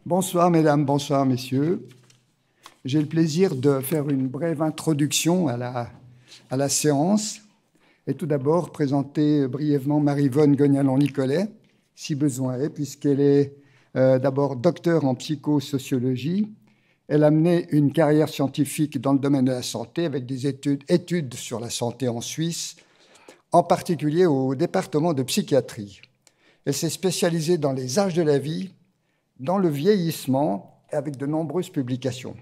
Bonsoir mesdames, bonsoir messieurs. J'ai le plaisir de faire une brève introduction à la séance et tout d'abord présenter brièvement Marie-Vonne Gognalan-Nicolet, si besoin est, puisqu'elle est d'abord docteure en psychosociologie. Elle a mené une carrière scientifique dans le domaine de la santé avec des études sur la santé en Suisse, en particulier au département de psychiatrie. Elle s'est spécialisée dans les âges de la vie, dans le vieillissement, avec de nombreuses publications.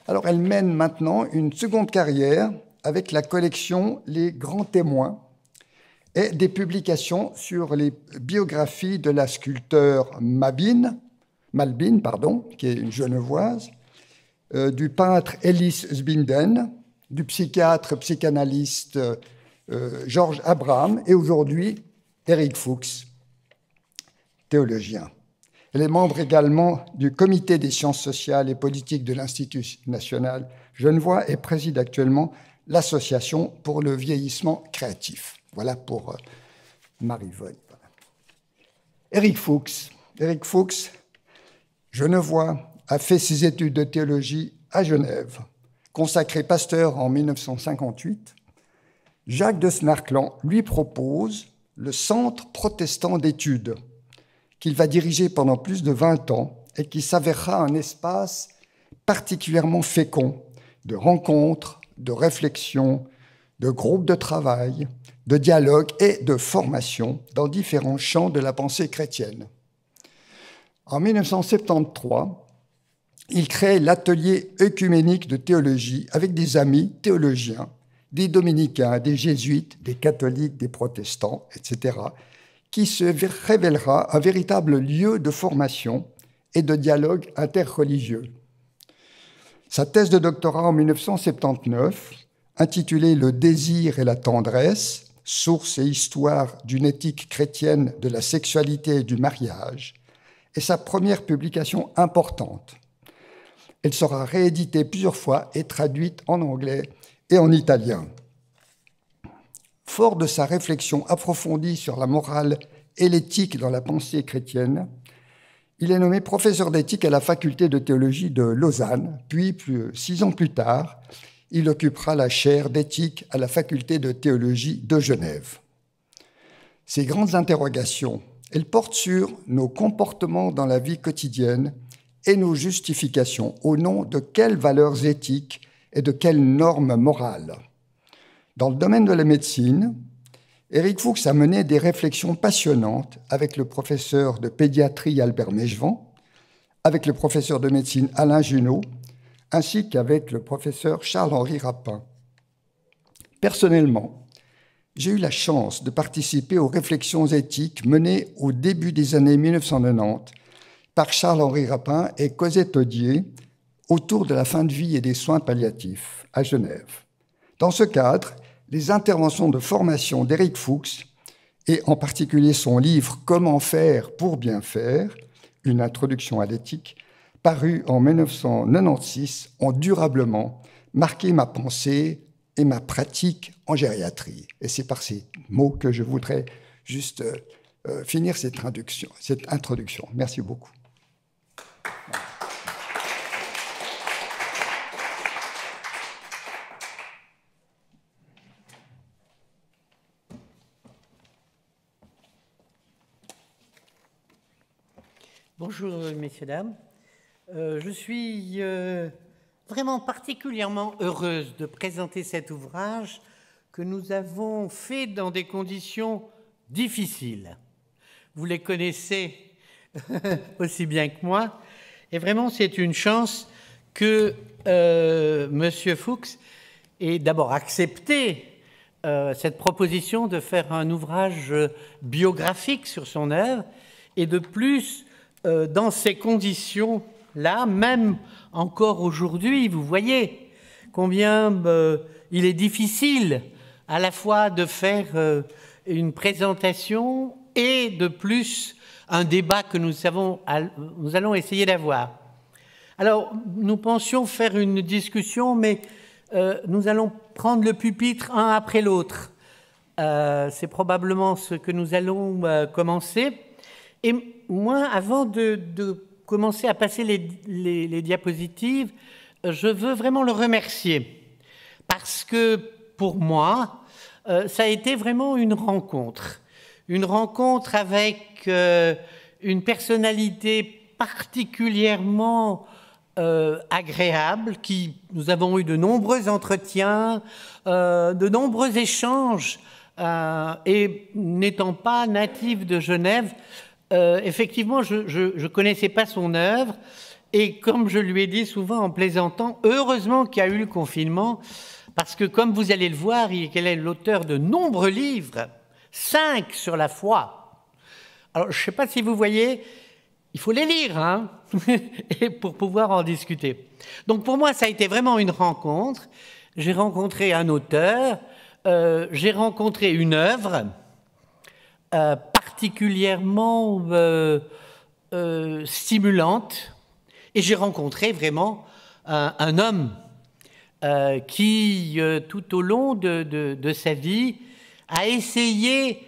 Alors, elle mène maintenant une seconde carrière avec la collection Les Grands Témoins et des publications sur les biographies de la sculpteure Malbine, qui est une genevoise, du peintre Ellis Sbinden, du psychiatre, psychanalyste Georges Abraham et aujourd'hui Éric Fuchs, théologien. Elle est membre également du Comité des sciences sociales et politiques de l'Institut national genevois et préside actuellement l'Association pour le vieillissement créatif. Voilà pour Marie-Vonne. Éric Fuchs. Éric Fuchs, genevois, a fait ses études de théologie à Genève. Consacré pasteur en 1958, Jacques de Snarkland lui propose le Centre protestant d'études, qu'il va diriger pendant plus de 20 ans et qui s'avérera un espace particulièrement fécond de rencontres, de réflexions, de groupes de travail, de dialogue et de formation dans différents champs de la pensée chrétienne. En 1973, il crée l'atelier œcuménique de théologie avec des amis théologiens, des dominicains, des jésuites, des catholiques, des protestants, etc., qui se révélera un véritable lieu de formation et de dialogue interreligieux. Sa thèse de doctorat en 1979, intitulée « Le désir et la tendresse, source et histoire d'une éthique chrétienne de la sexualité et du mariage », est sa première publication importante. Elle sera rééditée plusieurs fois et traduite en anglais et en italien. Fort de sa réflexion approfondie sur la morale et l'éthique dans la pensée chrétienne, il est nommé professeur d'éthique à la faculté de théologie de Lausanne, puis 6 ans plus tard, il occupera la chaire d'éthique à la faculté de théologie de Genève. Ces grandes interrogations, elles portent sur nos comportements dans la vie quotidienne et nos justifications au nom de quelles valeurs éthiques et de quelles normes morales. Dans le domaine de la médecine, Éric Fuchs a mené des réflexions passionnantes avec le professeur de pédiatrie Albert Mégevant, avec le professeur de médecine Alain Junot, ainsi qu'avec le professeur Charles-Henri Rapin. Personnellement, j'ai eu la chance de participer aux réflexions éthiques menées au début des années 1990 par Charles-Henri Rapin et Cosette Audier autour de la fin de vie et des soins palliatifs à Genève. Dans ce cadre, les interventions de formation d'Éric Fuchs, et en particulier son livre « Comment faire pour bien faire », une introduction à l'éthique, paru en 1996, ont durablement marqué ma pensée et ma pratique en gériatrie. Et c'est par ces mots que je voudrais juste finir cette introduction. Merci beaucoup. Bonjour, messieurs, dames. Je suis vraiment particulièrement heureuse de présenter cet ouvrage que nous avons fait dans des conditions difficiles. Vous les connaissez aussi bien que moi. Et vraiment, c'est une chance que M. Fuchs ait d'abord accepté cette proposition de faire un ouvrage biographique sur son œuvre et de plus, dans ces conditions-là, même encore aujourd'hui, vous voyez combien il est difficile à la fois de faire une présentation et de plus un débat que nous allons essayer d'avoir. Alors, nous pensions faire une discussion, mais nous allons prendre le pupitre un après l'autre. C'est probablement ce que nous allons commencer. Et moi, avant de commencer à passer les diapositives, je veux vraiment le remercier. Parce que, pour moi, ça a été vraiment une rencontre. Une rencontre avec une personnalité particulièrement agréable, nous avons eu de nombreux entretiens, de nombreux échanges, et n'étant pas natif de Genève, effectivement, je ne connaissais pas son œuvre, et comme je lui ai dit souvent en plaisantant, heureusement qu'il y a eu le confinement, parce que comme vous allez le voir, il est l'auteur de nombreux livres, 5 sur la foi. Alors, je ne sais pas si vous voyez, il faut les lire, hein, et pour pouvoir en discuter. Donc, pour moi, ça a été vraiment une rencontre. J'ai rencontré un auteur, j'ai rencontré une œuvre particulièrement stimulante, et j'ai rencontré vraiment un homme qui, tout au long de sa vie, a essayé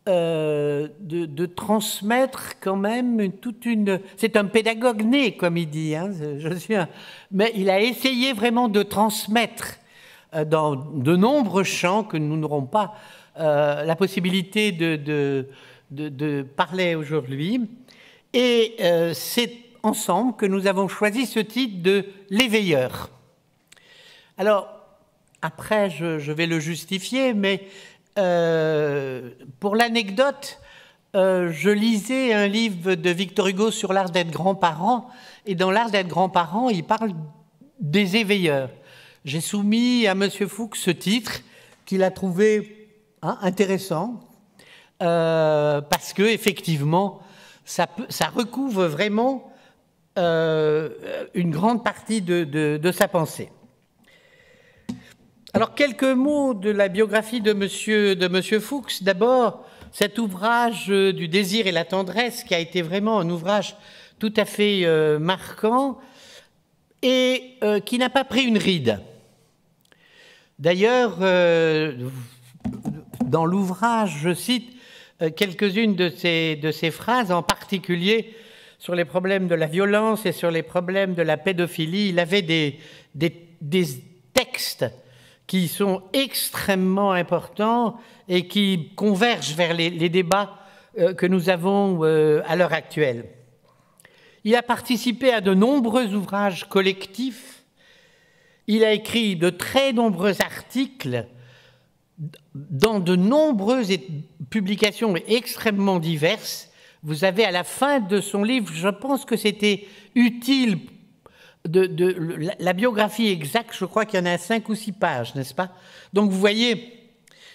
de transmettre quand même toute une... C'est un pédagogue né, comme il dit, hein, mais il a essayé vraiment de transmettre dans de nombreux champs que nous n'aurons pas la possibilité de parler aujourd'hui. Et c'est ensemble que nous avons choisi ce titre de « L'éveilleur ». Alors, après, je vais le justifier, mais pour l'anecdote, je lisais un livre de Victor Hugo sur l'art d'être grand-parent, et dans l'art d'être grand-parent, il parle des éveilleurs. J'ai soumis à M. Fuchs ce titre qu'il a trouvé intéressant, parce que effectivement, ça recouvre vraiment une grande partie de sa pensée. Alors, quelques mots de la biographie de Monsieur Fuchs. D'abord, cet ouvrage du désir et la tendresse, qui a été vraiment un ouvrage tout à fait marquant et qui n'a pas pris une ride. D'ailleurs, dans l'ouvrage, je cite quelques-unes de ces phrases, en particulier sur les problèmes de la violence et sur les problèmes de la pédophilie. Il avait des textes qui sont extrêmement importants et qui convergent vers les débats que nous avons à l'heure actuelle. Il a participé à de nombreux ouvrages collectifs. Il a écrit de très nombreux articles dans de nombreuses publications extrêmement diverses. Vous avez à la fin de son livre, je pense que c'était utile, la biographie exacte, je crois qu'il y en a 5 ou 6 pages, n'est-ce pas? Donc vous voyez,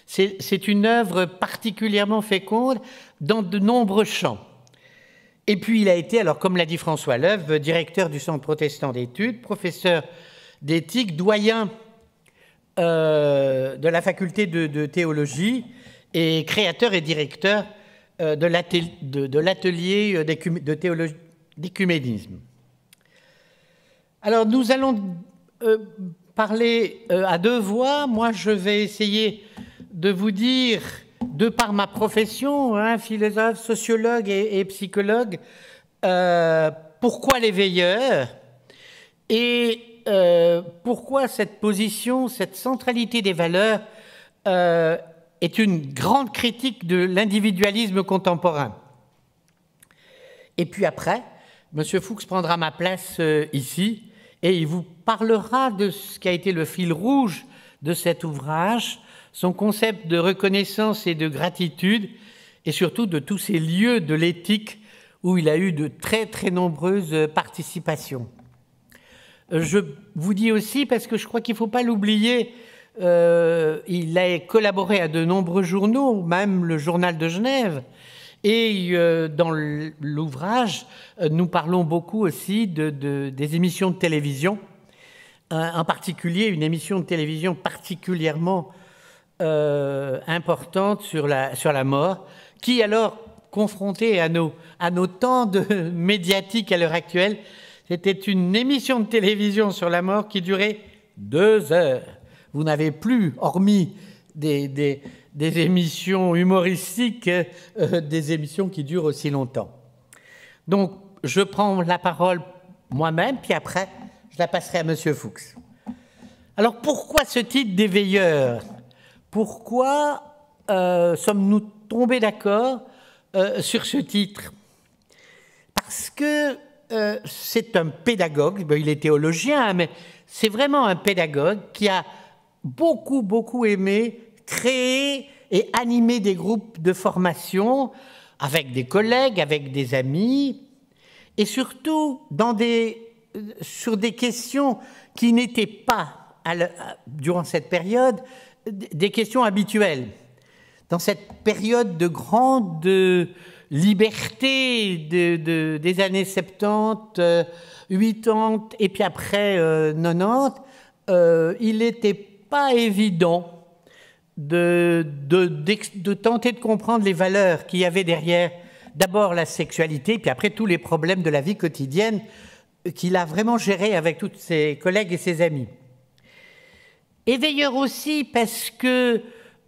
c'est une œuvre particulièrement féconde dans de nombreux champs. Et puis il a été, alors comme l'a dit François Leuve, directeur du Centre protestant d'études, professeur d'éthique, doyen de la faculté de théologie et créateur et directeur de l'atelier d'écuménisme. Alors nous allons parler à deux voix. Moi je vais essayer de vous dire, de par ma profession, philosophe, sociologue et psychologue, pourquoi l'éveilleur et pourquoi cette position, cette centralité des valeurs est une grande critique de l'individualisme contemporain. Et puis après, M. Fuchs prendra ma place ici et il vous parlera de ce qui a été le fil rouge de cet ouvrage, son concept de reconnaissance et de gratitude, et surtout de tous ces lieux de l'éthique où il a eu de très très nombreuses participations. Je vous dis aussi, parce que je crois qu'il ne faut pas l'oublier, il a collaboré à de nombreux journaux, même le Journal de Genève, et dans l'ouvrage, nous parlons beaucoup aussi des émissions de télévision, en particulier une émission de télévision particulièrement importante sur la mort, qui alors, confrontée à nos temps de médiatique à l'heure actuelle, c'était une émission de télévision sur la mort qui durait 2 heures. Vous n'avez plus, hormis des émissions humoristiques, des émissions qui durent aussi longtemps. Donc, je prends la parole moi-même, puis après, je la passerai à M. Fuchs. Alors, pourquoi ce titre d'éveilleur? Pourquoi sommes-nous tombés d'accord sur ce titre? Parce que c'est un pédagogue, il est théologien, mais c'est vraiment un pédagogue qui a beaucoup aimé créer et animer des groupes de formation avec des collègues, avec des amis, et surtout sur des questions qui n'étaient pas, durant cette période, des questions habituelles. Dans cette période de grande liberté des années 70, 80 et puis après 90, il n'était pas évident de tenter de comprendre les valeurs qu'il y avait derrière d'abord la sexualité, puis après tous les problèmes de la vie quotidienne qu'il a vraiment géré avec tous ses collègues et ses amis. Éveilleur aussi parce que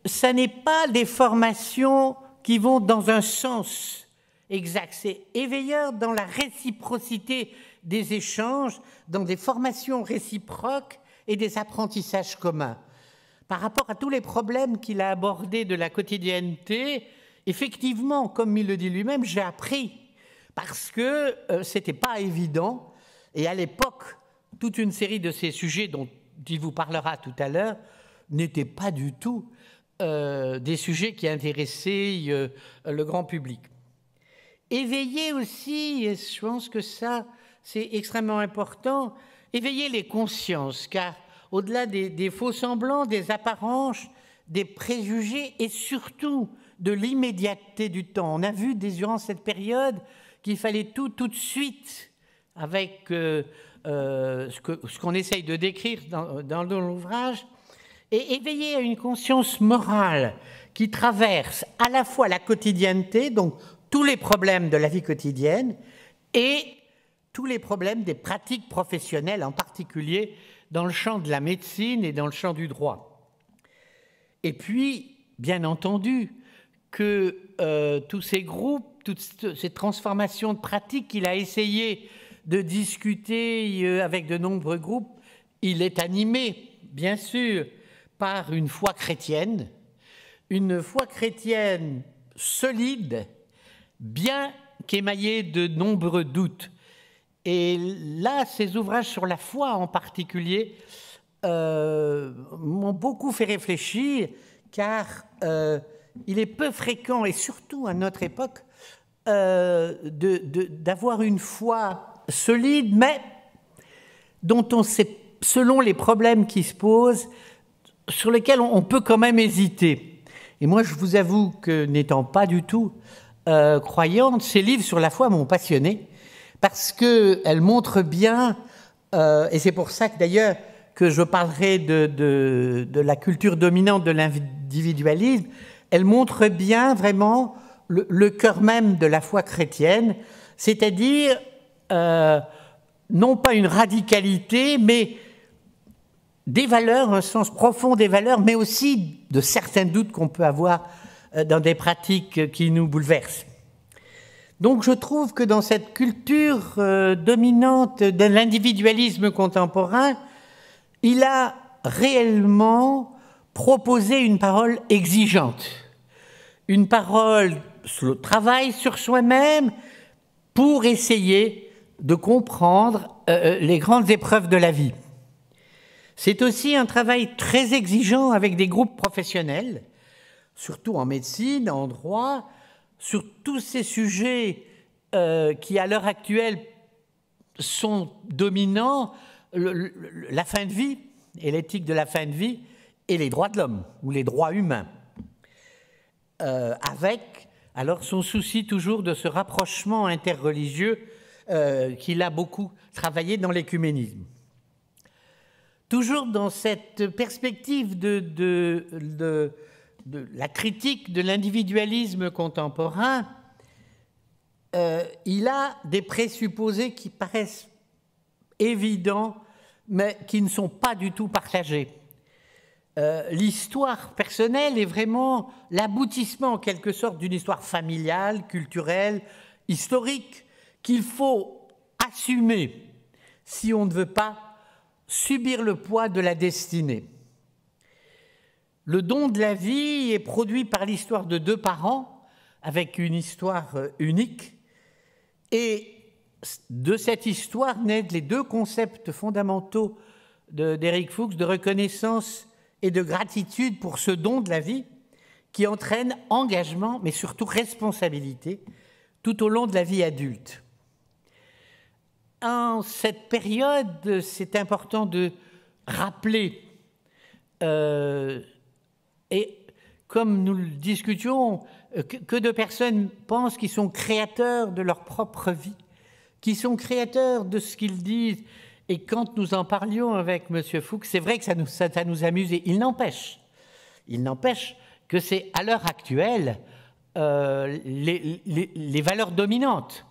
ça n'est pas des formations qui vont dans un sens exact. C'est éveilleur dans la réciprocité des échanges, dans des formations réciproques et des apprentissages communs. Par rapport à tous les problèmes qu'il a abordés de la quotidienneté, effectivement, comme il le dit lui-même, j'ai appris parce que c'était pas évident. Et à l'époque, toute une série de ces sujets dont il vous parlera tout à l'heure n'étaient pas du tout des sujets qui intéressaient le grand public. Éveiller aussi, et je pense que ça, c'est extrêmement important, éveiller les consciences, car au-delà des faux-semblants, des apparences, des préjugés et surtout de l'immédiateté du temps. On a vu durant cette période qu'il fallait tout de suite avec ce qu'on essaye de décrire dans l'ouvrage, et éveiller à une conscience morale qui traverse à la fois la quotidienneté, donc tous les problèmes de la vie quotidienne, et tous les problèmes des pratiques professionnelles, en particulier dans le champ de la médecine et dans le champ du droit. Et puis, bien entendu, que tous ces groupes, toutes ces transformations de pratiques qu'il a essayé de discuter avec de nombreux groupes, il est animé, bien sûr, par une foi chrétienne solide, bien qu'émaillée de nombreux doutes. Et là, ces ouvrages sur la foi en particulier m'ont beaucoup fait réfléchir, car il est peu fréquent, et surtout à notre époque, d'avoir une foi solide, mais dont on sait, selon les problèmes qui se posent, sur lesquels on peut quand même hésiter. Et moi, je vous avoue que, n'étant pas du tout croyante, ces livres sur la foi m'ont passionné, parce qu'elles montrent bien, et c'est pour ça que d'ailleurs que je parlerai de la culture dominante de l'individualisme, elles montrent bien vraiment le cœur même de la foi chrétienne, c'est-à-dire non pas une radicalité, mais des valeurs, un sens profond des valeurs, mais aussi de certains doutes qu'on peut avoir dans des pratiques qui nous bouleversent. Donc je trouve que dans cette culture dominante de l'individualisme contemporain, il a réellement proposé une parole exigeante, une parole sur le travail sur soi-même pour essayer de comprendre les grandes épreuves de la vie. C'est aussi un travail très exigeant avec des groupes professionnels, surtout en médecine, en droit, sur tous ces sujets qui, à l'heure actuelle, sont dominants, la fin de vie et l'éthique de la fin de vie et les droits de l'homme ou les droits humains, avec alors son souci toujours de ce rapprochement interreligieux qu'il a beaucoup travaillé dans l'écuménisme. toujours dans cette perspective de la critique de l'individualisme contemporain, il a des présupposés qui paraissent évidents, mais qui ne sont pas du tout partagés. L'histoire personnelle est vraiment l'aboutissement en quelque sorte d'une histoire familiale, culturelle, historique, qu'il faut assumer si on ne veut pas subir le poids de la destinée. Le don de la vie est produit par l'histoire de deux parents, avec une histoire unique, et de cette histoire naissent les deux concepts fondamentaux d'Éric Fuchs, de reconnaissance et de gratitude pour ce don de la vie, qui entraîne engagement, mais surtout responsabilité, tout au long de la vie adulte. En cette période, c'est important de rappeler, et comme nous le discutions, que de personnes pensent qu'ils sont créateurs de leur propre vie, qui sont créateurs de ce qu'ils disent. Et quand nous en parlions avec M. Fuchs, c'est vrai que ça nous amuse, et il n'empêche que c'est à l'heure actuelle les valeurs dominantes.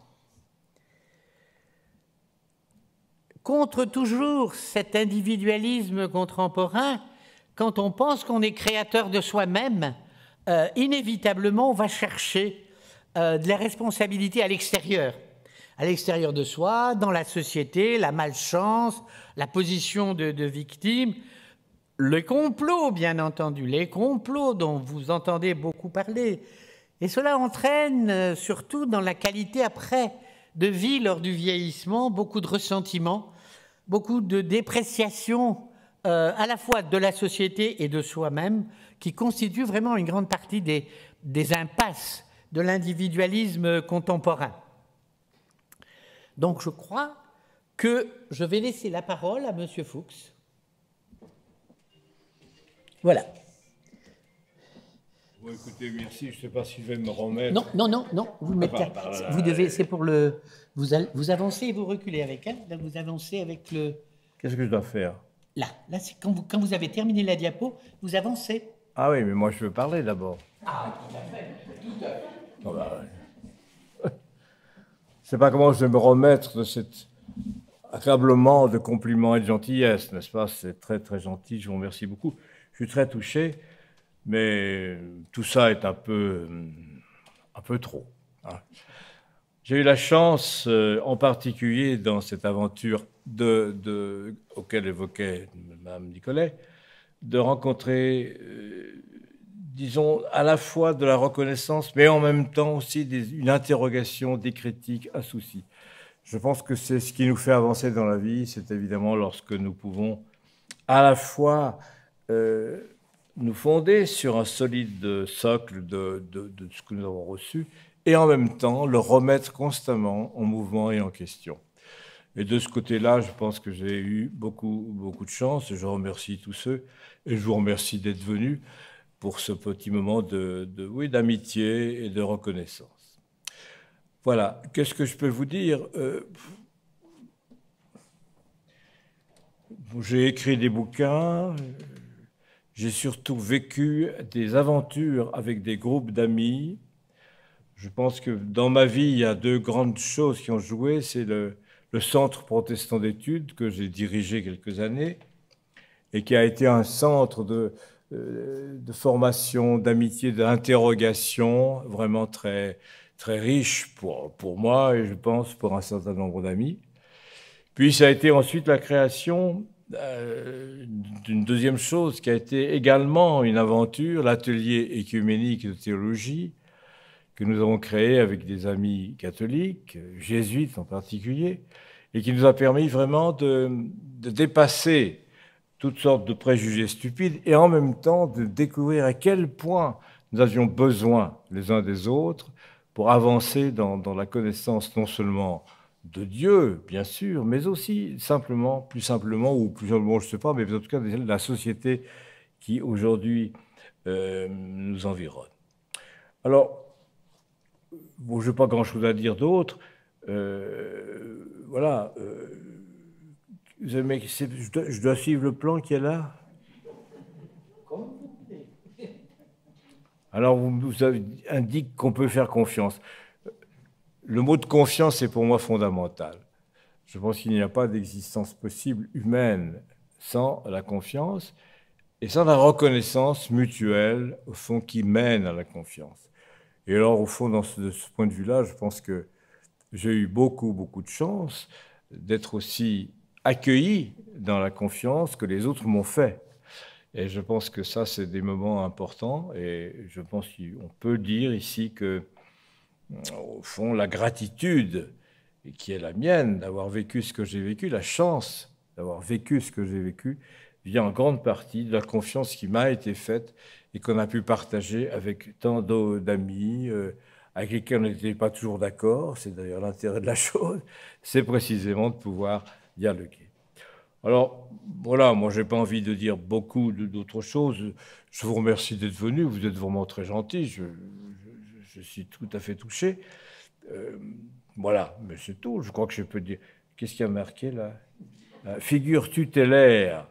Contre toujours cet individualisme contemporain, quand on pense qu'on est créateur de soi-même, inévitablement on va chercher de la responsabilité à l'extérieur de soi, dans la société, la malchance, la position de victime, le complot, bien entendu, les complots dont vous entendez beaucoup parler. Et cela entraîne, surtout dans la qualité après de vie lors du vieillissement, beaucoup de ressentiment, beaucoup de dépréciation à la fois de la société et de soi-même, qui constitue vraiment une grande partie des impasses de l'individualisme contemporain. Donc je crois que je vais laisser la parole à M. Fuchs. Voilà. Bon, écoutez, merci. Je ne sais pas si je vais me remettre. Non. Vous mettez. Vous devez. C'est pour le. Vous avancez et vous reculez avec elle. Là, vous avancez avec le. Qu'est-ce que je dois faire? Là, c'est quand vous avez terminé la diapo, vous avancez. Ah oui, mais moi je veux parler d'abord. Ah, tout à fait. Oh bah, je ne sais pas comment je vais me remettre de cet accablement de compliments et de gentillesse, n'est-ce pas? C'est très très gentil. Je vous remercie beaucoup. Je suis très touché. Mais tout ça est un peu trop. Hein. J'ai eu la chance, en particulier dans cette aventure auquel évoquait Mme Nicolet, de rencontrer, disons, à la fois de la reconnaissance, mais en même temps aussi une interrogation, des critiques, un souci. Je pense que c'est ce qui nous fait avancer dans la vie, c'est évidemment lorsque nous pouvons à la fois nous fonder sur un solide socle de ce que nous avons reçu et en même temps le remettre constamment en mouvement et en question. Et de ce côté-là, je pense que j'ai eu beaucoup de chance. Je remercie tous ceux et je vous remercie d'être venus pour ce petit moment d'amitié et de reconnaissance. Voilà, qu'est-ce que je peux vous dire? J'ai écrit des bouquins. J'ai surtout vécu des aventures avec des groupes d'amis. Je pense que dans ma vie, il y a deux grandes choses qui ont joué. C'est le Centre protestant d'études que j'ai dirigé quelques années et qui a été un centre de formation, d'amitié, d'interrogation, vraiment très, très riche pour moi et je pense pour un certain nombre d'amis. Puis ça a été ensuite la création d'une deuxième chose qui a été également une aventure, l'atelier écuménique de théologie que nous avons créé avec des amis catholiques, jésuites en particulier, et qui nous a permis vraiment de dépasser toutes sortes de préjugés stupides et en même temps de découvrir à quel point nous avions besoin les uns des autres pour avancer dans la connaissance non seulement de Dieu, bien sûr, mais aussi simplement, plus simplement, je ne sais pas, mais en tout cas de la société qui aujourd'hui nous environne. Alors, bon, je n'ai pas grand-chose à dire d'autre. Voilà. je dois suivre le plan qui est là? Alors, vous avez indiqué qu'on peut faire confiance. Le mot de confiance est pour moi fondamental. Je pense qu'il n'y a pas d'existence possible humaine sans la confiance et sans la reconnaissance mutuelle, au fond, qui mène à la confiance. Et alors, au fond, de ce point de vue-là, je pense que j'ai eu beaucoup, beaucoup de chance d'être aussi accueilli dans la confiance que les autres m'ont fait. Et je pense que ça, c'est des moments importants. Et je pense qu'on peut dire ici que, au fond, la gratitude, qui est la mienne, d'avoir vécu ce que j'ai vécu, la chance d'avoir vécu ce que j'ai vécu, vient en grande partie de la confiance qui m'a été faite et qu'on a pu partager avec tant d'amis, avec lesquels on n'était pas toujours d'accord. C'est d'ailleurs l'intérêt de la chose, c'est précisément de pouvoir dialoguer. Alors, voilà, moi, je n'ai pas envie de dire beaucoup d'autres choses. Je vous remercie d'être venu. Vous êtes vraiment très gentil. Je suis tout à fait touché. Voilà, mais c'est tout. Je crois que je peux dire. Qu'est-ce qu'il y a marqué là? Figure tutélaire.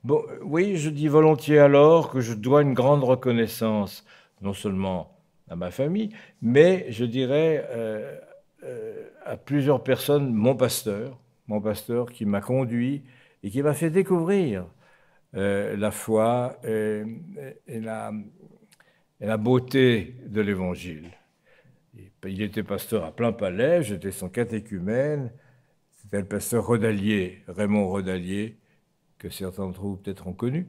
Bon, oui, je dis volontiers alors que je dois une grande reconnaissance, non seulement à ma famille, mais je dirais à plusieurs personnes, mon pasteur qui m'a conduit et qui m'a fait découvrir la foi et la beauté de l'Évangile. Il était pasteur à Plainpalais, j'étais son catéchumène, c'était le pasteur Rodalier, Raymond Rodalier, que certains d'entre vous peut-être ont connu,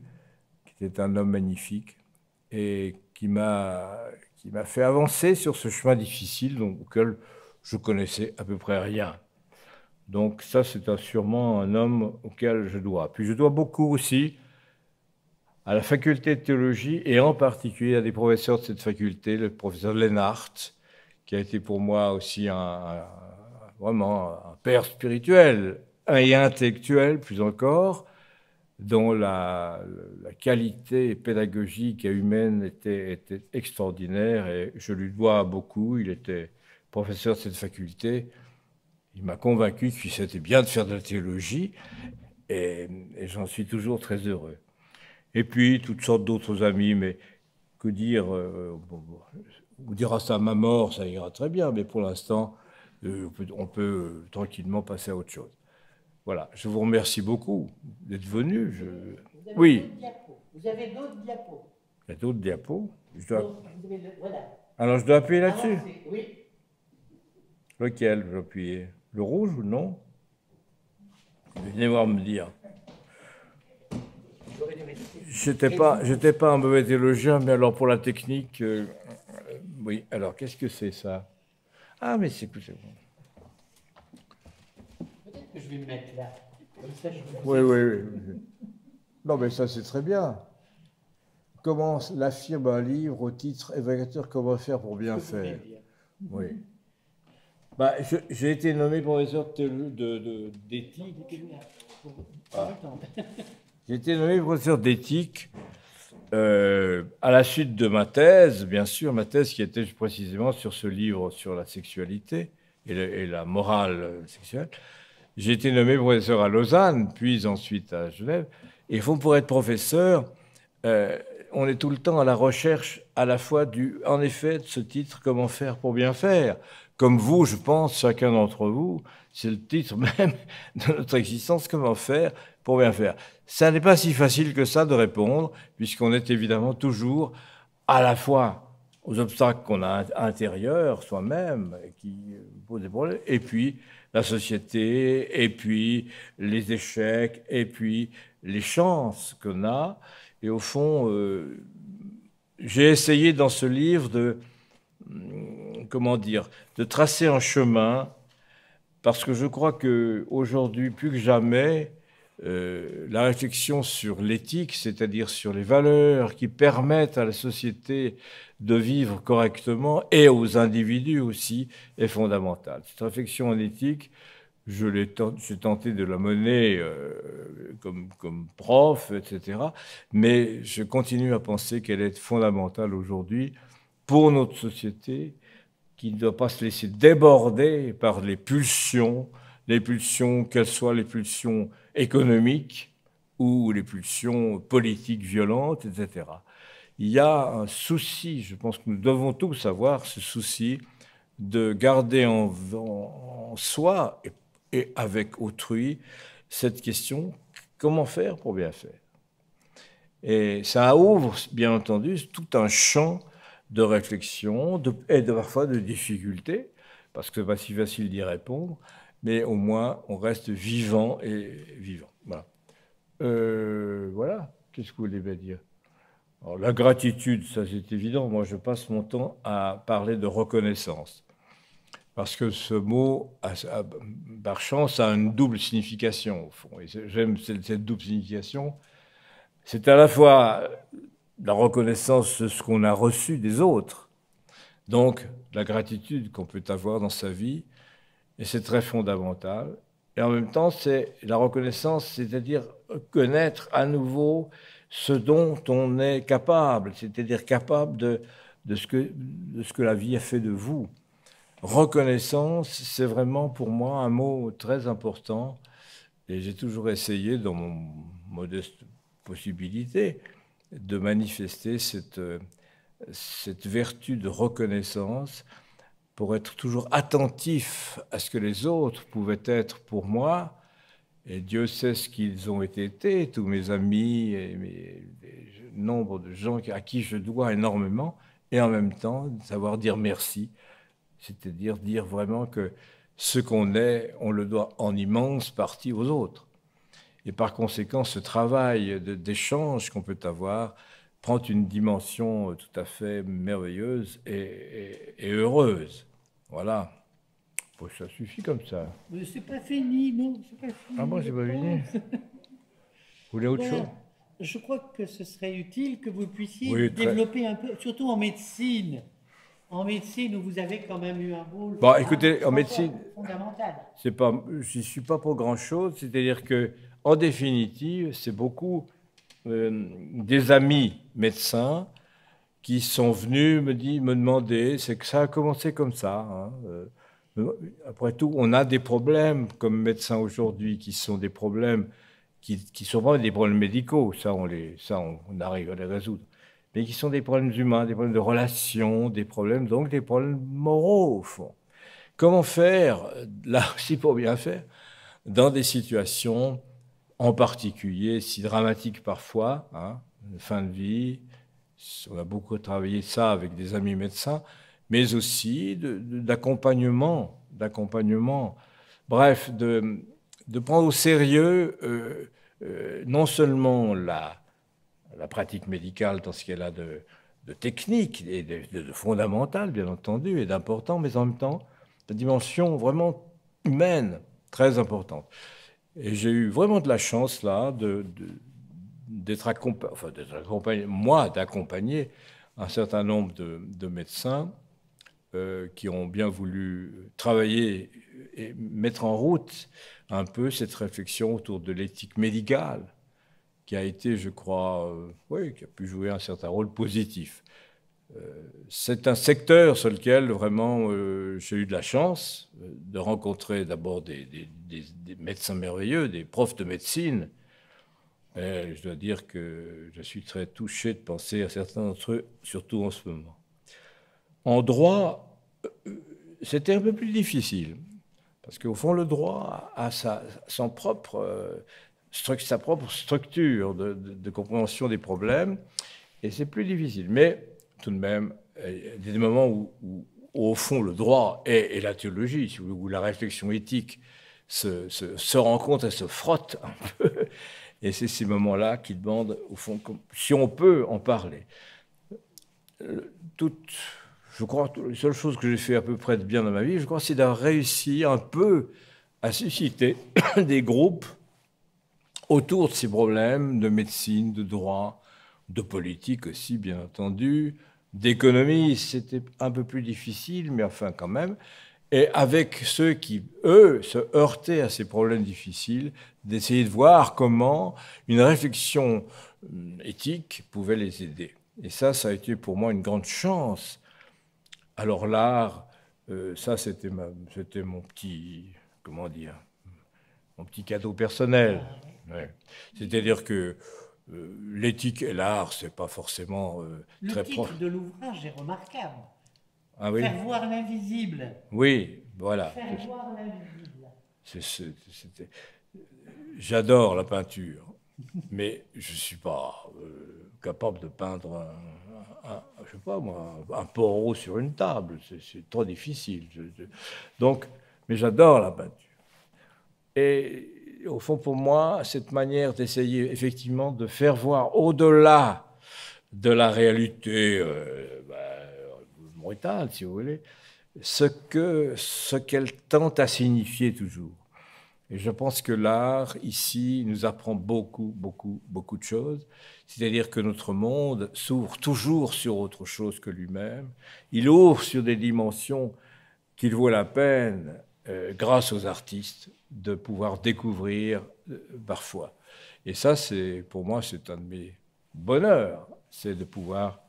qui était un homme magnifique et qui m'a fait avancer sur ce chemin difficile auquel je connaissais à peu près rien. Donc ça, c'est sûrement un homme auquel je dois. Puis je dois beaucoup aussi à la faculté de théologie et en particulier à des professeurs de cette faculté, le professeur Lennart, qui a été pour moi aussi vraiment un père spirituel et intellectuel, plus encore, dont la qualité pédagogique et humaine était extraordinaire et je lui dois beaucoup. Il était professeur de cette faculté. Il m'a convaincu que c'était bien de faire de la théologie et j'en suis toujours très heureux. Et puis, toutes sortes d'autres amis, mais que dire, on dira ça à ma mort, ça ira très bien, mais pour l'instant, on peut tranquillement passer à autre chose. Voilà, je vous remercie beaucoup d'être venu. Oui. Vous avez d'autres diapos. Il y a d'autres diapos. Voilà. Alors, je dois appuyer là-dessus? Oui. Lequel je dois appuyer? Le rouge ou non? Venez voir me dire. J'étais pas un mauvais théologien, mais alors pour la technique, oui. Alors, qu'est-ce que c'est ça? Ah, mais c'est bon. Peut-être que je vais me mettre là. Comme ça, Oui. Non, mais ça, c'est très bien. Comment l'affirme un livre au titre évocateur Comment faire pour bien faire? Oui. Bah, j'ai été nommé professeur d'éthique. J'ai été nommé professeur d'éthique à la suite de ma thèse, bien sûr, ma thèse qui était précisément sur ce livre sur la sexualité et la morale sexuelle. J'ai été nommé professeur à Lausanne, puis ensuite à Genève. Et il faut, pour être professeur, on est tout le temps à la recherche à la fois en effet, de ce titre, Comment faire pour bien faire. Comme vous, je pense, chacun d'entre vous, c'est le titre même de notre existence, Comment faire pour bien faire. Ça n'est pas si facile que ça de répondre, puisqu'on est évidemment toujours à la fois aux obstacles qu'on a à l'intérieur, soi-même, qui posent des problèmes, et puis la société, et puis les échecs, et puis les chances qu'on a. Et au fond, j'ai essayé dans ce livre de tracer un chemin, parce que je crois qu'aujourd'hui, plus que jamais, la réflexion sur l'éthique, c'est-à-dire sur les valeurs qui permettent à la société de vivre correctement et aux individus aussi, est fondamentale. Cette réflexion en éthique, j'ai tenté de la mener comme prof, etc. Mais je continue à penser qu'elle est fondamentale aujourd'hui pour notre société, qui ne doit pas se laisser déborder par les pulsions les pulsions, qu'elles soient les pulsions économiques ou les pulsions politiques violentes, etc. Il y a un souci, je pense que nous devons tous avoir ce souci de garder en soi et avec autrui cette question, comment faire pour bien faire? Et ça ouvre, bien entendu, tout un champ de réflexion et parfois de difficultés, parce que ce n'est pas si facile d'y répondre, mais au moins on reste vivant et vivant. Voilà. Voilà. Qu'est-ce que vous voulez bien dire? Alors, la gratitude, ça c'est évident. Moi, je passe mon temps à parler de reconnaissance. Parce que ce mot, par chance, a une double signification, au fond. Et j'aime cette double signification. C'est à la fois la reconnaissance de ce qu'on a reçu des autres, donc la gratitude qu'on peut avoir dans sa vie, et c'est très fondamental. Et en même temps, c'est la reconnaissance, c'est-à-dire connaître à nouveau ce dont on est capable, c'est-à-dire capable de ce que la vie a fait de vous. Reconnaissance, c'est vraiment pour moi un mot très important, et j'ai toujours essayé, dans mon modeste possibilité, de manifester cette vertu de reconnaissance pour être toujours attentif à ce que les autres pouvaient être pour moi. Et Dieu sait ce qu'ils ont été, tous mes amis et nombre de gens à qui je dois énormément, et en même temps savoir dire merci, c'est-à-dire dire vraiment que ce qu'on est, on le doit en immense partie aux autres. Et par conséquent, ce travail d'échange qu'on peut avoir prend une dimension tout à fait merveilleuse et heureuse. Voilà. Bon, ça suffit comme ça. Mais c'est pas fini, non, c'est pas fini. Ah bon, c'est pas fini. Vous voulez autre chose? Je crois que ce serait utile que vous puissiez développer un peu, surtout en médecine. En médecine, où vous avez quand même eu un rôle écoutez, en médecine, fondamental. Je n'y suis pas pour grand-chose, c'est-à-dire que, en définitive, c'est beaucoup des amis médecins qui sont venus me demander, c'est que ça a commencé comme ça. Hein, après tout, on a des problèmes comme médecins aujourd'hui qui sont des problèmes qui sont pas des problèmes médicaux, ça on arrive à les résoudre, mais qui sont des problèmes humains, des problèmes de relations, des problèmes moraux au fond. Comment faire, là aussi pour bien faire, dans des situations en particulier si dramatiques parfois, hein, fin de vie, on a beaucoup travaillé ça avec des amis médecins, mais aussi d'accompagnement, bref, de prendre au sérieux non seulement la pratique médicale dans ce qu'elle a de technique et de fondamental, bien entendu, et d'important, mais en même temps, la dimension vraiment humaine, très importante. Et j'ai eu vraiment de la chance, là, d'être accompagné, moi, d'accompagner un certain nombre de médecins qui ont bien voulu travailler et mettre en route un peu cette réflexion autour de l'éthique médicale, qui a été, je crois, qui a pu jouer un certain rôle positif. C'est un secteur sur lequel vraiment j'ai eu de la chance de rencontrer d'abord des médecins merveilleux, des profs de médecine. Et je dois dire que je suis très touché de penser à certains d'entre eux, surtout en ce moment. En droit, c'était un peu plus difficile, parce qu'au fond, le droit a sa propre structure de compréhension des problèmes, et c'est plus difficile. Mais tout de même, il y a des moments où au fond, le droit et la théologie, où la réflexion éthique se rencontrent et se frottent un peu. Et c'est ces moments-là qui demandent, au fond, si on peut en parler. Je crois que les seules choses que j'ai fait à peu près de bien dans ma vie, je crois, c'est d'avoir réussi un peu à susciter des groupes autour de ces problèmes de médecine, de droit, de politique aussi, bien entendu, d'économie. C'était un peu plus difficile, mais enfin quand même. Et avec ceux qui, eux, se heurtaient à ces problèmes difficiles, d'essayer de voir comment une réflexion éthique pouvait les aider. Et ça a été pour moi une grande chance. Alors l'art, ça c'était mon petit, comment dire, mon petit cadeau personnel. Ouais. C'est-à-dire que l'éthique et l'art, c'est pas forcément très proche. Le titre de l'ouvrage est remarquable. Ah oui? Faire voir l'invisible. Oui, voilà. Faire voir l'invisible. J'adore la peinture, mais je ne suis pas capable de peindre je sais pas moi, un poreau sur une table. C'est trop difficile. Donc, mais j'adore la peinture. Et au fond, pour moi, cette manière d'essayer effectivement de faire voir au-delà de la réalité brutale, si vous voulez, ce qu'elle tente à signifier toujours. Et je pense que l'art, ici, nous apprend beaucoup, beaucoup, beaucoup de choses. C'est-à-dire que notre monde s'ouvre toujours sur autre chose que lui-même. Il ouvre sur des dimensions qu'il vaut la peine, grâce aux artistes, de pouvoir découvrir parfois. Et ça, pour moi, c'est un de mes bonheurs, c'est de pouvoir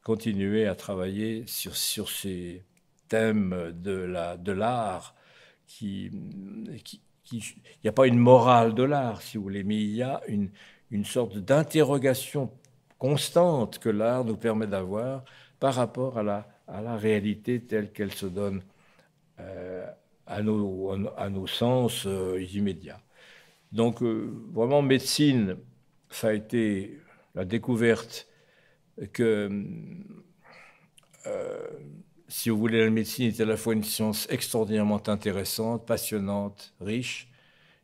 continuer à travailler sur ces thèmes de l'art il n'y a pas une morale de l'art, si vous voulez, mais il y a une sorte d'interrogation constante que l'art nous permet d'avoir par rapport à la réalité telle qu'elle se donne à nos sens immédiats. Donc, vraiment, médecine, ça a été la découverte que, si vous voulez, la médecine est à la fois une science extraordinairement intéressante, passionnante, riche,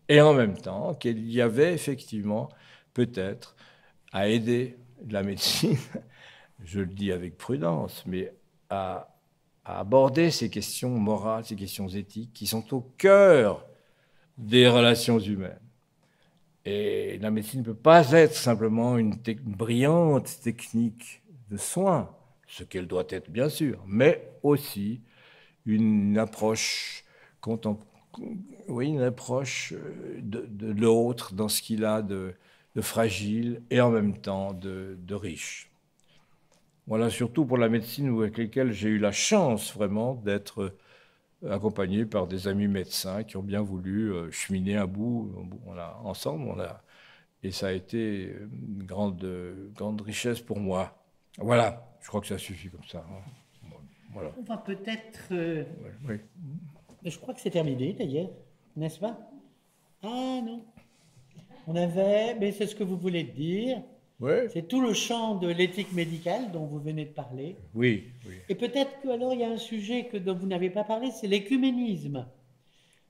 et en même temps qu'il y avait effectivement peut-être à aider la médecine, je le dis avec prudence, mais à aborder ces questions morales, ces questions éthiques qui sont au cœur des relations humaines. Et la médecine ne peut pas être simplement une brillante technique de soins, ce qu'elle doit être bien sûr, mais aussi une approche une approche de l'autre dans ce qu'il a de fragile et en même temps de riche. Voilà, surtout pour la médecine avec laquelle j'ai eu la chance vraiment d'être accompagné par des amis médecins qui ont bien voulu cheminer un bout. Ensemble, et ça a été une grande richesse pour moi. Voilà, je crois que ça suffit comme ça. Voilà. On va peut-être... Oui. Je crois que c'est terminé d'ailleurs, n'est-ce pas? Ah non. Mais c'est ce que vous voulez dire. Oui. C'est tout le champ de l'éthique médicale dont vous venez de parler. Oui. Et peut-être qu'alors il y a un sujet dont vous n'avez pas parlé, c'est l'écuménisme.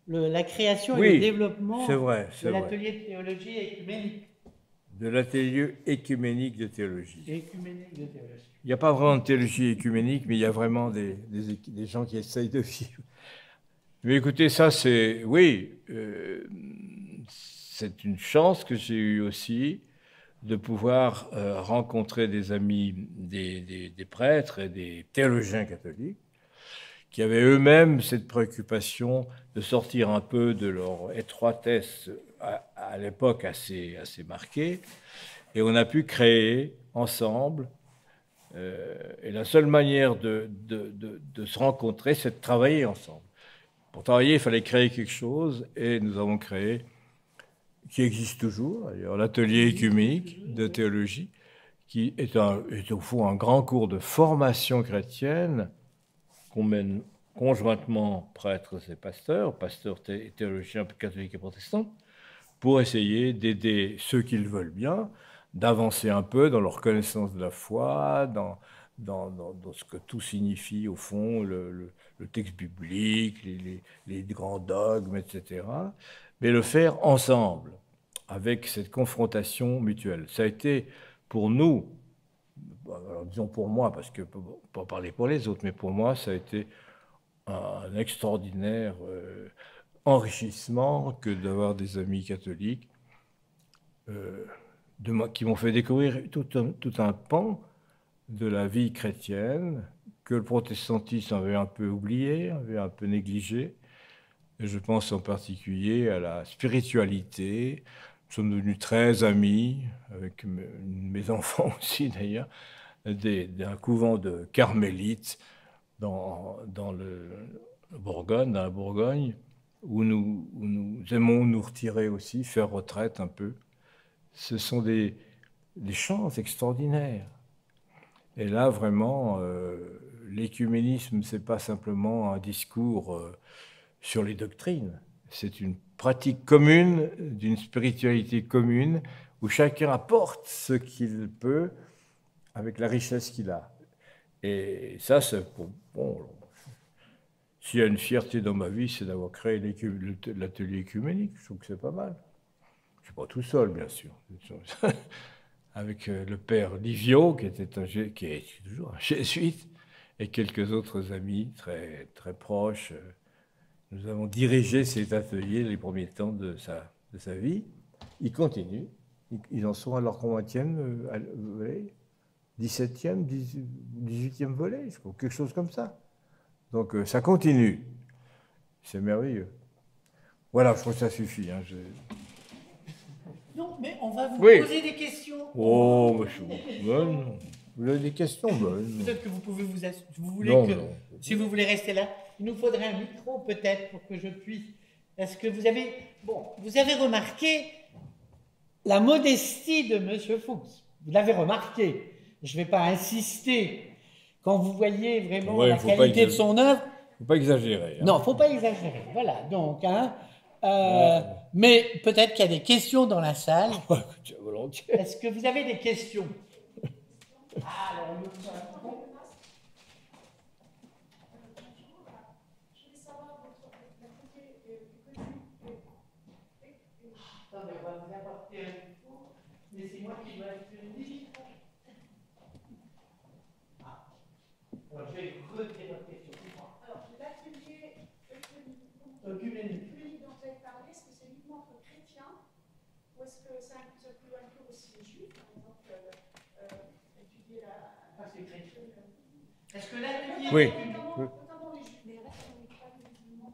La création et le développement de l'atelier de théologie écuménique. De l'atelier écuménique de théologie. Écuménique de théologie. Il n'y a pas vraiment de théologie écuménique, mais il y a vraiment des gens qui essayent de vivre. Mais écoutez, ça c'est... Oui, c'est une chance que j'ai eue aussi de pouvoir rencontrer des amis, des prêtres et des théologiens catholiques qui avaient eux-mêmes cette préoccupation de sortir un peu de leur étroitesse à l'époque assez marquée. Et on a pu créer ensemble, et la seule manière de se rencontrer, c'est de travailler ensemble. Pour travailler, il fallait créer quelque chose, et nous avons créé, qui existe toujours d'ailleurs, l'atelier écuménique de théologie, qui est au fond un grand cours de formation chrétienne qu'on mène conjointement prêtres et pasteurs théologiens catholiques et protestants, pour essayer d'aider ceux qui le veulent bien, d'avancer un peu dans leur connaissance de la foi, dans ce que tout signifie au fond, le texte biblique, les grands dogmes, etc. Mais le faire ensemble, avec cette confrontation mutuelle. Ça a été pour nous, alors disons pour moi, parce que pas parler pour les autres, mais pour moi, ça a été un extraordinaire enrichissement que d'avoir des amis catholiques qui m'ont fait découvrir tout un pan de la vie chrétienne que le protestantisme avait un peu oublié, avait un peu négligé. Et je pense en particulier à la spiritualité. Nous sommes devenus très amis, avec mes enfants aussi d'ailleurs, d'un couvent de carmélites dans la Bourgogne, où nous aimons nous retirer aussi, faire retraite un peu. Ce sont des chants extraordinaires. Et là, vraiment, l'écuménisme, ce n'est pas simplement un discours sur les doctrines. C'est une pratique commune, d'une spiritualité commune, où chacun apporte ce qu'il peut avec la richesse qu'il a. Et ça, c'est bon. S'il y a une fierté dans ma vie, c'est d'avoir créé l'atelier écuménique. Je trouve que c'est pas mal. Je ne suis pas tout seul, bien sûr. Avec le père Livio, qui est toujours un jésuite, et quelques autres amis très, très proches. Nous avons dirigé cet atelier les premiers temps de sa vie. Ils continuent. Ils en sont à leur combienième volet, 17e, 18e volet, je crois, quelque chose comme ça. Donc ça continue. C'est merveilleux. Voilà, je crois que ça suffit. Hein, Non, mais on va vous poser des questions. Oh, je suis bonne. Vous avez des questions bonnes. Peut-être que vous pouvez Non. Si vous voulez rester là, il nous faudrait un micro peut-être pour que je puisse. Est-ce que vous avez remarqué la modestie de M. Fuchs. Vous l'avez remarqué. Je ne vais pas insister. Quand vous voyez vraiment la qualité de son œuvre. Il ne faut pas exagérer. Hein. Non, il ne faut pas exagérer. Voilà. Donc, mais peut-être qu'il y a des questions dans la salle. Volontiers. Est-ce que vous avez des questions? Alors, attendez, on va vous apporter un micro, mais c'est moi qui dois être dit. Alors, je vais retirer votre question. Alors, l'atelier œcuménique. dont vous avez parlé, est-ce que c'est uniquement entre chrétiens ou est-ce que ça peut inclure aussi les juifs, par exemple, étudier la. Ah, c'est chrétien. Est-ce que l'atelier. Oui. Notamment les juifs, mais là, on n'est pas les musulmans.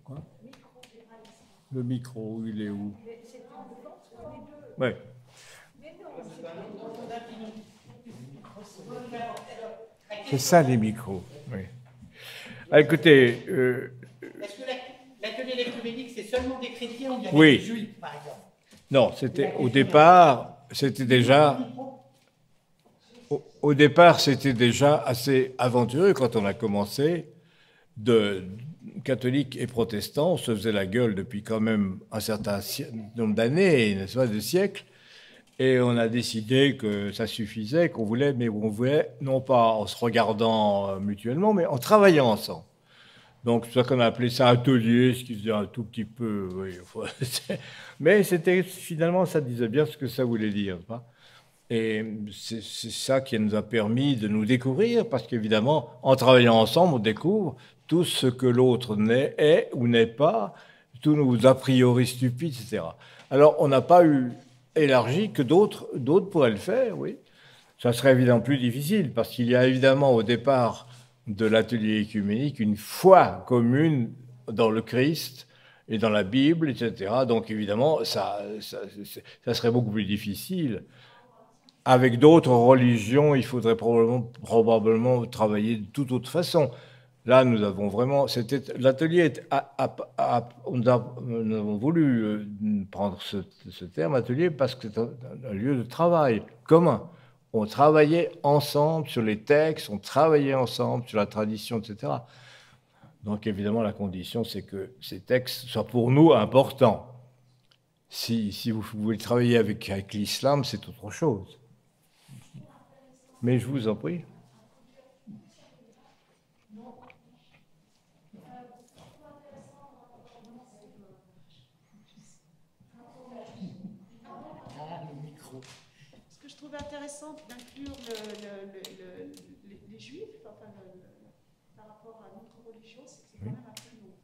Quoi? Le micro, il est où? C'est en devant, les deux. Oui. Mais non, C'est ça les micros. Oui. Ah, écoutez. Est-ce que l'atelier écuménique, c'est seulement des chrétiens ou il y a Oui. des juifs, par exemple? Non, au départ, c'était déjà. Au départ, c'était déjà assez aventureux quand on a commencé. De catholiques et protestants, on se faisait la gueule depuis quand même un certain nombre d'années, n'est-ce pas, de siècles. Et on a décidé que ça suffisait, qu'on voulait, mais on voulait, non pas en se regardant mutuellement, mais en travaillant ensemble. Donc, c'est ça qu'on a appelé ça atelier, ce qui faisait un tout petit peu. Oui, mais c'était finalement, ça disait bien ce que ça voulait dire. Pas? Et c'est ça qui nous a permis de nous découvrir, parce qu'évidemment, en travaillant ensemble, on découvre tout ce que l'autre est ou n'est pas, tous nos a priori stupides, etc. Alors, on n'a pas élargi que d'autres pourraient le faire, oui. Ça serait évidemment plus difficile, parce qu'il y a évidemment au départ de l'atelier écuménique une foi commune dans le Christ et dans la Bible, etc. Donc évidemment, ça serait beaucoup plus difficile. Avec d'autres religions, il faudrait probablement travailler de toute autre façon. Là, nous avons vraiment... L'atelier, nous avons voulu prendre ce terme atelier parce que c'est un lieu de travail commun. On travaillait ensemble sur les textes, on travaillait ensemble sur la tradition, etc. Donc évidemment, la condition, c'est que ces textes soient pour nous importants. Si vous voulez travailler avec l'islam, c'est autre chose. Mais je vous en prie. Ce que je trouvais intéressant d'inclure les juifs par rapport à notre religion, c'est que c'est quand même un peu long.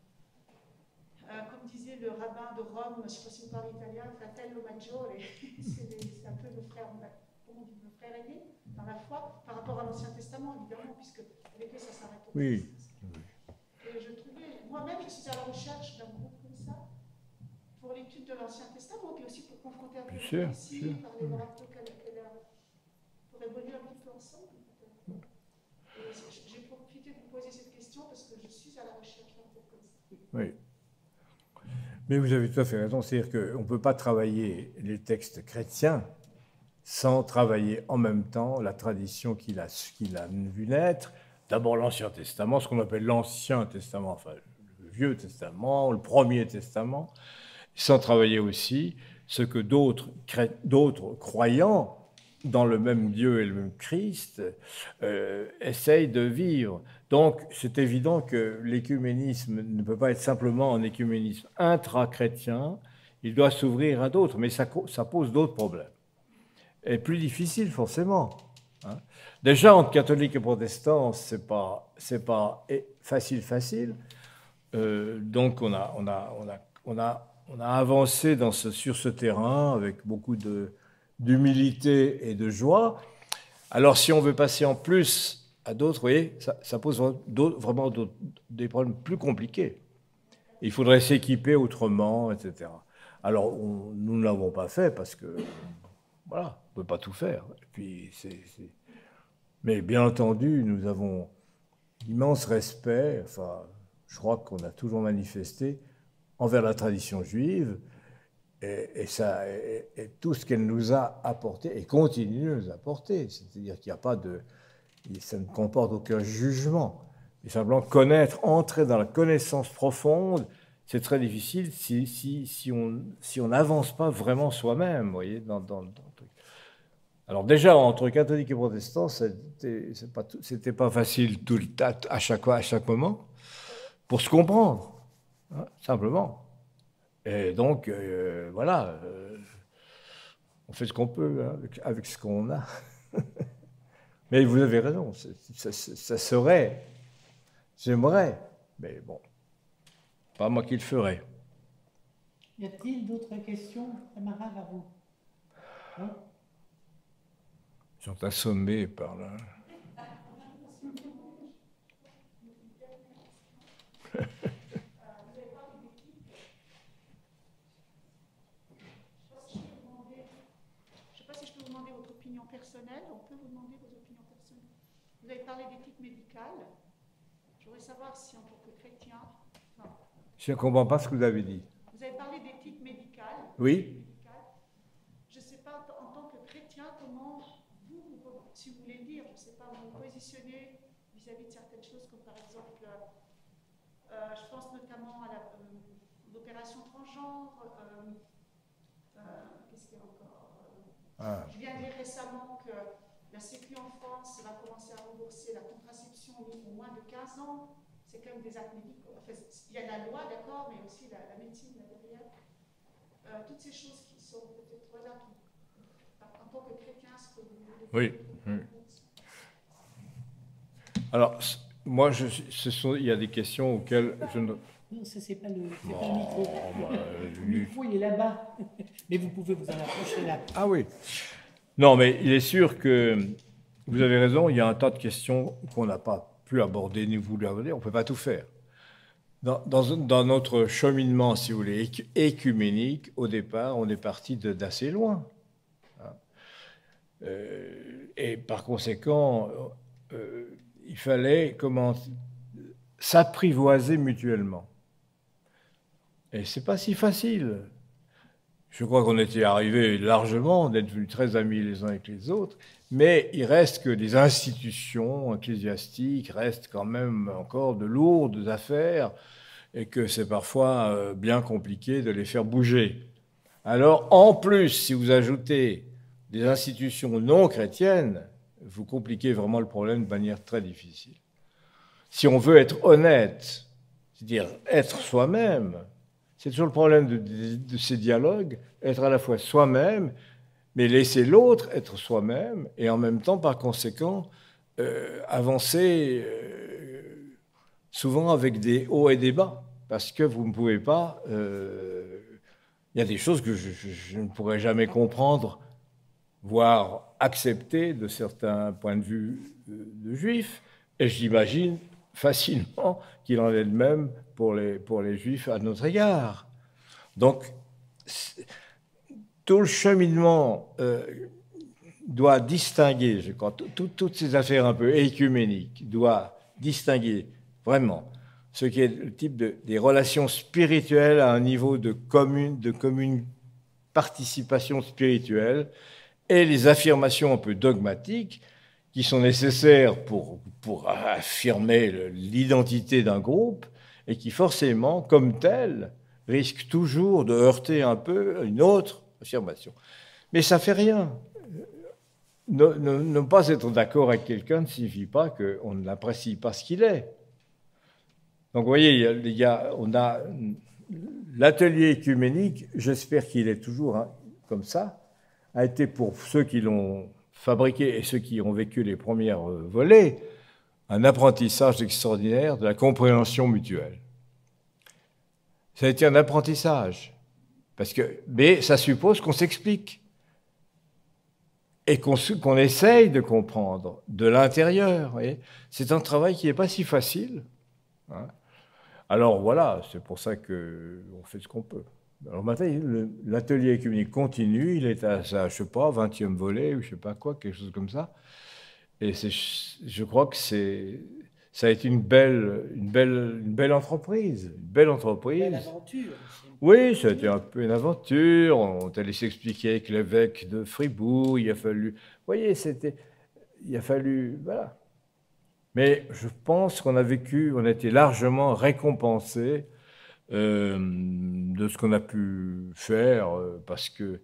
Comme disait le rabbin de Rome, je ne sais pas si vous parlez italien, Fratello Maggiore, c'est un peu nos frères aînés dans la foi, par rapport à l'Ancien Testament, évidemment, puisque avec eux, ça s'arrête au Oui. Et je trouvais, moi-même, je suis à la recherche d'un groupe comme ça, pour l'étude de l'Ancien Testament, puis aussi pour confronter un peu Sûr, ici, sûr. parler voir un peu pour évoluer un petit peu ensemble. Et j'ai profité de vous poser cette question parce que je suis à la recherche d'un groupe comme ça. Oui. Mais vous avez tout à fait raison, c'est-à-dire qu'on ne peut pas travailler les textes chrétiens sans travailler en même temps la tradition qu'il a vu naître. D'abord l'Ancien Testament, ce qu'on appelle l'Ancien Testament, enfin le Vieux Testament, le Premier Testament, sans travailler aussi ce que d'autres croyants dans le même Dieu et le même Christ essayent de vivre. Donc c'est évident que l'écuménisme ne peut pas être simplement un écuménisme intra-chrétien, il doit s'ouvrir à d'autres, mais ça pose d'autres problèmes. Et plus difficile forcément. Hein. Déjà entre catholiques et protestants, c'est pas facile. Donc on a avancé sur ce terrain avec beaucoup d'humilité et de joie. Alors si on veut passer en plus à d'autres, vous voyez, ça pose vraiment des problèmes plus compliqués. Il faudrait s'équiper autrement, etc. Alors nous ne l'avons pas fait parce que voilà, on ne peut pas tout faire. Et puis, Mais bien entendu, nous avons immense respect, enfin, je crois qu'on a toujours manifesté envers la tradition juive et tout ce qu'elle nous a apporté et continue de nous apporter. C'est-à-dire qu'il n'y a pas ça ne comporte aucun jugement. Mais simplement entrer dans la connaissance profonde, c'est très difficile si on n'avance pas vraiment soi-même, vous voyez, dans le truc. Alors déjà, entre catholiques et protestants, c'était pas facile à chaque moment, pour se comprendre, hein, simplement. Et donc, voilà, on fait ce qu'on peut hein, avec ce qu'on a. Mais vous avez raison, ça serait, j'aimerais, mais bon, pas moi qui le ferais. Y a-t-il d'autres questions, camarades, à vous? Oui. Ils sont assommés par là. Je ne sais pas si je peux vous demander votre opinion personnelle. On peut vous demander vos opinions personnelles. Vous avez parlé d'éthique médicale. Je voudrais savoir si, en tant que chrétien... Non. Je ne comprends pas ce que vous avez dit. Vous avez parlé d'éthique médicale. Oui. Je ne sais pas, en tant que chrétien, comment vous, si vous voulez le dire, je ne sais pas, vous vous positionnez vis-à-vis de certaines choses, comme par exemple, je pense notamment à l'opération transgenre. Qu'est-ce qu'il y a encore Je viens de lire récemment que la Sécu en France va commencer à rembourser la contraception au moins de 15 ans. C'est quand même des actes médicaux. Enfin, il y a la loi, d'accord, mais aussi la médecine là derrière. Toutes ces choses qui sont peut-être, voilà, en tant que chrétien, ce que vous voulez. Oui. Alors, moi, il y a des questions auxquelles je ne... Non, ça, c'est pas le micro. Le micro, il est là-bas. Mais vous pouvez vous en approcher là. Ah oui. Non, mais il est sûr que vous avez raison, il y a un tas de questions qu'on n'a pas pu aborder ni voulu aborder. On ne peut pas tout faire. Dans notre cheminement, si vous voulez, écuménique, au départ, on est parti d'assez loin. Et par conséquent, il fallait s'apprivoiser mutuellement. Et ce n'est pas si facile. Je crois qu'on était arrivés largement, d'être devenus très amis les uns avec les autres, mais il reste que les institutions ecclésiastiques restent quand même encore de lourdes affaires et que c'est parfois bien compliqué de les faire bouger. Alors, en plus, si vous ajoutez des institutions non chrétiennes, vous compliquez vraiment le problème de manière très difficile. Si on veut être honnête, c'est-à-dire être soi-même, c'est toujours le problème de ces dialogues, être à la fois soi-même, mais laisser l'autre être soi-même, et en même temps, par conséquent, avancer souvent avec des hauts et des bas, parce que vous ne pouvez pas... Il y a des choses que je ne pourrais jamais comprendre, voire accepter de certains points de vue de juifs, et j'imagine facilement qu'il en est de même pour les juifs à notre égard. Donc, tout le cheminement doit distinguer, je crois, toutes ces affaires un peu écuméniques, doit distinguer vraiment ce qui est le type des relations spirituelles à un niveau de commune participation spirituelle, et les affirmations un peu dogmatiques qui sont nécessaires pour affirmer l'identité d'un groupe et qui forcément, comme telles, risquent toujours de heurter un peu une autre affirmation. Mais ça ne fait rien. Ne pas être d'accord avec quelqu'un ne signifie pas qu'on ne l'apprécie pas ce qu'il est. Donc vous voyez, on a l'atelier écuménique, j'espère qu'il est toujours comme ça, a été pour ceux qui l'ont fabriqué et ceux qui ont vécu les premières volées, un apprentissage extraordinaire de la compréhension mutuelle. Ça a été un apprentissage, mais ça suppose qu'on s'explique et qu'on essaye de comprendre de l'intérieur. C'est un travail qui n'est pas si facile. Hein. Alors voilà, c'est pour ça qu'on fait ce qu'on peut. Alors maintenant, l'atelier écuménique continue, il est à sa, je sais pas, 20e volée, ou je sais pas quoi, quelque chose comme ça. Et je crois que ça a été une belle entreprise. Une belle entreprise. Une belle aventure. Oui, ça a été un peu une aventure. On t'a laissé expliquer avec l'évêque de Fribourg, il a fallu... Vous voyez, il a fallu... Voilà. Mais je pense qu'on a été largement récompensés de ce qu'on a pu faire, parce que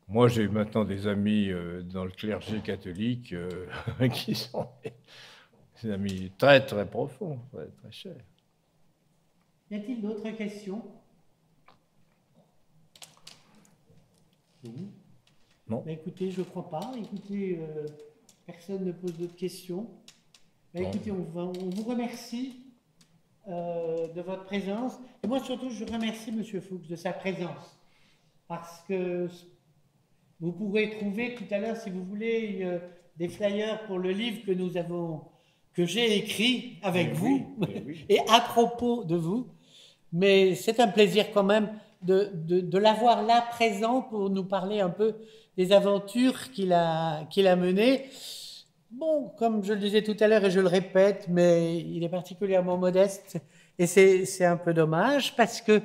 moi, j'ai maintenant des amis dans le clergé catholique qui sont des amis très, très profonds, très, très chers. Y a-t-il d'autres questions? Non. Ben, écoutez, je ne crois pas. Écoutez, personne ne pose d'autres questions. Ben, écoutez, on vous remercie de votre présence. Et moi, surtout, je remercie M. Fuchs de sa présence. Parce que vous pourrez trouver tout à l'heure, si vous voulez, des flyers pour le livre que j'ai écrit avec vous et à propos de vous. Mais c'est un plaisir quand même de l'avoir là présent pour nous parler un peu des aventures qu'il a menées. Bon, comme je le disais tout à l'heure et je le répète, mais il est particulièrement modeste et c'est un peu dommage parce que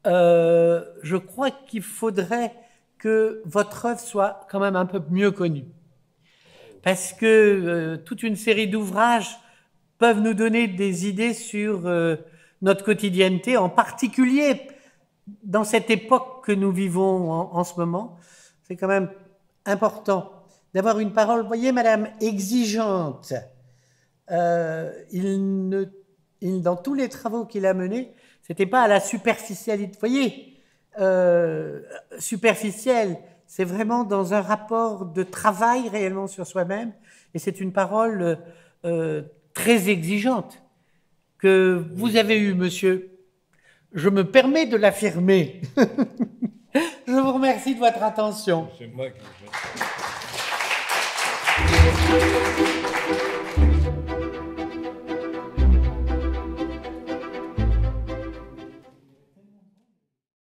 je crois qu'il faudrait que votre œuvre soit quand même un peu mieux connue. Parce que toute une série d'ouvrages peuvent nous donner des idées sur notre quotidienneté, en particulier dans cette époque que nous vivons en ce moment. C'est quand même important d'avoir une parole, vous voyez, madame, exigeante. Dans tous les travaux qu'il a menés, c'était pas à la superficialité, vous voyez, superficielle, c'est vraiment dans un rapport de travail réellement sur soi-même, et c'est une parole très exigeante que vous avez eue, monsieur. Je me permets de l'affirmer. Je vous remercie de votre attention. C'est moi qui...